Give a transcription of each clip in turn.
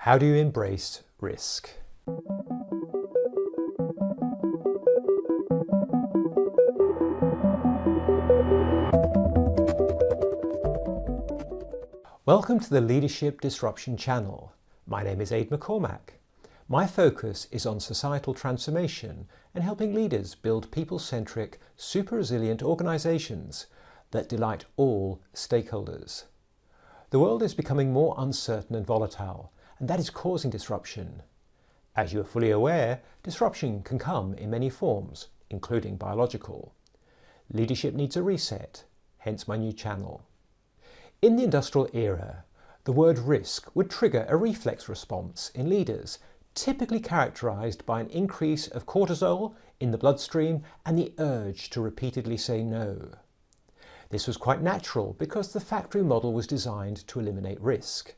How do you embrace risk? Welcome to the Leadership Disruption channel. My name is Ade McCormack. My focus is on societal transformation and helping leaders build people-centric, super-resilient organizations that delight all stakeholders. The world is becoming more uncertain and volatile, and that is causing disruption. As you are fully aware, disruption can come in many forms, including biological. Leadership needs a reset, hence my new channel. In the industrial era, the word risk would trigger a reflex response in leaders, typically characterized by an increase of cortisol in the bloodstream and the urge to repeatedly say no. This was quite natural because the factory model was designed to eliminate risk.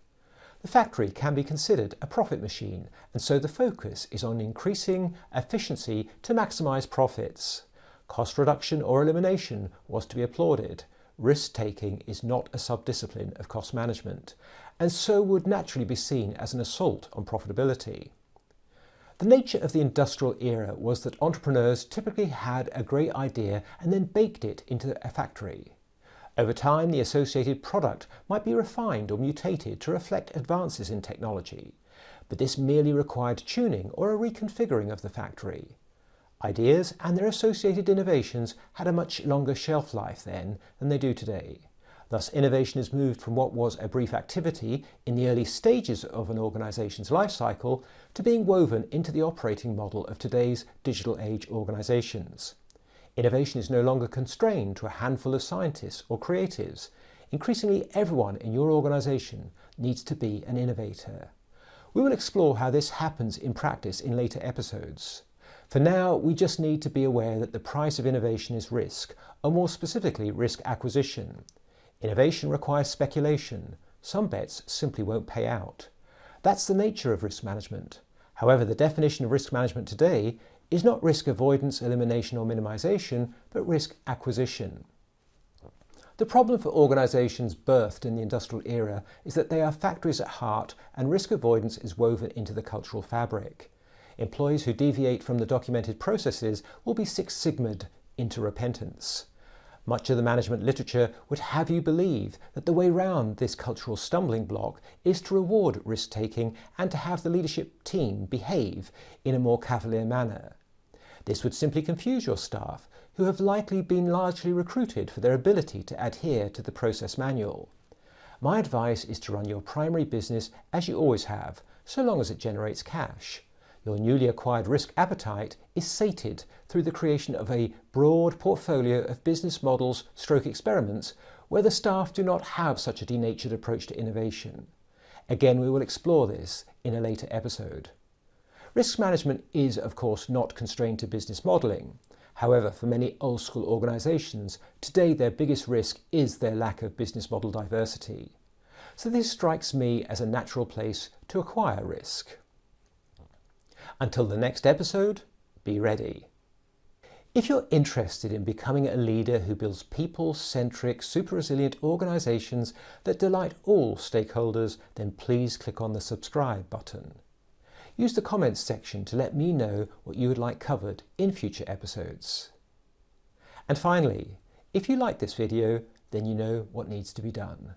The factory can be considered a profit machine, and so the focus is on increasing efficiency to maximize profits. Cost reduction or elimination was to be applauded. Risk-taking is not a sub-discipline of cost management, and so would naturally be seen as an assault on profitability. The nature of the industrial era was that entrepreneurs typically had a great idea and then baked it into a factory. Over time, the associated product might be refined or mutated to reflect advances in technology, but this merely required tuning or a reconfiguring of the factory. Ideas and their associated innovations had a much longer shelf life then than they do today. Thus, innovation has moved from what was a brief activity in the early stages of an organization's life cycle to being woven into the operating model of today's digital age organizations. Innovation is no longer constrained to a handful of scientists or creatives. Increasingly, everyone in your organization needs to be an innovator. We will explore how this happens in practice in later episodes. For now, we just need to be aware that the price of innovation is risk, or more specifically, risk acquisition. Innovation requires speculation. Some bets simply won't pay out. That's the nature of risk management. However, the definition of risk management today is not risk avoidance, elimination or minimization, but risk acquisition. The problem for organizations birthed in the industrial era is that they are factories at heart, and risk avoidance is woven into the cultural fabric. Employees who deviate from the documented processes will be Six Sigma'd into repentance. Much of the management literature would have you believe that the way round this cultural stumbling block is to reward risk-taking and to have the leadership team behave in a more cavalier manner. This would simply confuse your staff, who have likely been largely recruited for their ability to adhere to the process manual. My advice is to run your primary business as you always have, so long as it generates cash. Your newly acquired risk appetite is sated through the creation of a broad portfolio of business models / experiments where the staff do not have such a denatured approach to innovation. Again, we will explore this in a later episode. Risk management is, of course, not constrained to business modelling. However, for many old-school organisations, today their biggest risk is their lack of business model diversity. So this strikes me as a natural place to acquire risk. Until the next episode, be ready. If you're interested in becoming a leader who builds people-centric, super-resilient organisations that delight all stakeholders, then please click on the subscribe button. Use the comments section to let me know what you would like covered in future episodes. And finally, if you like this video, then you know what needs to be done.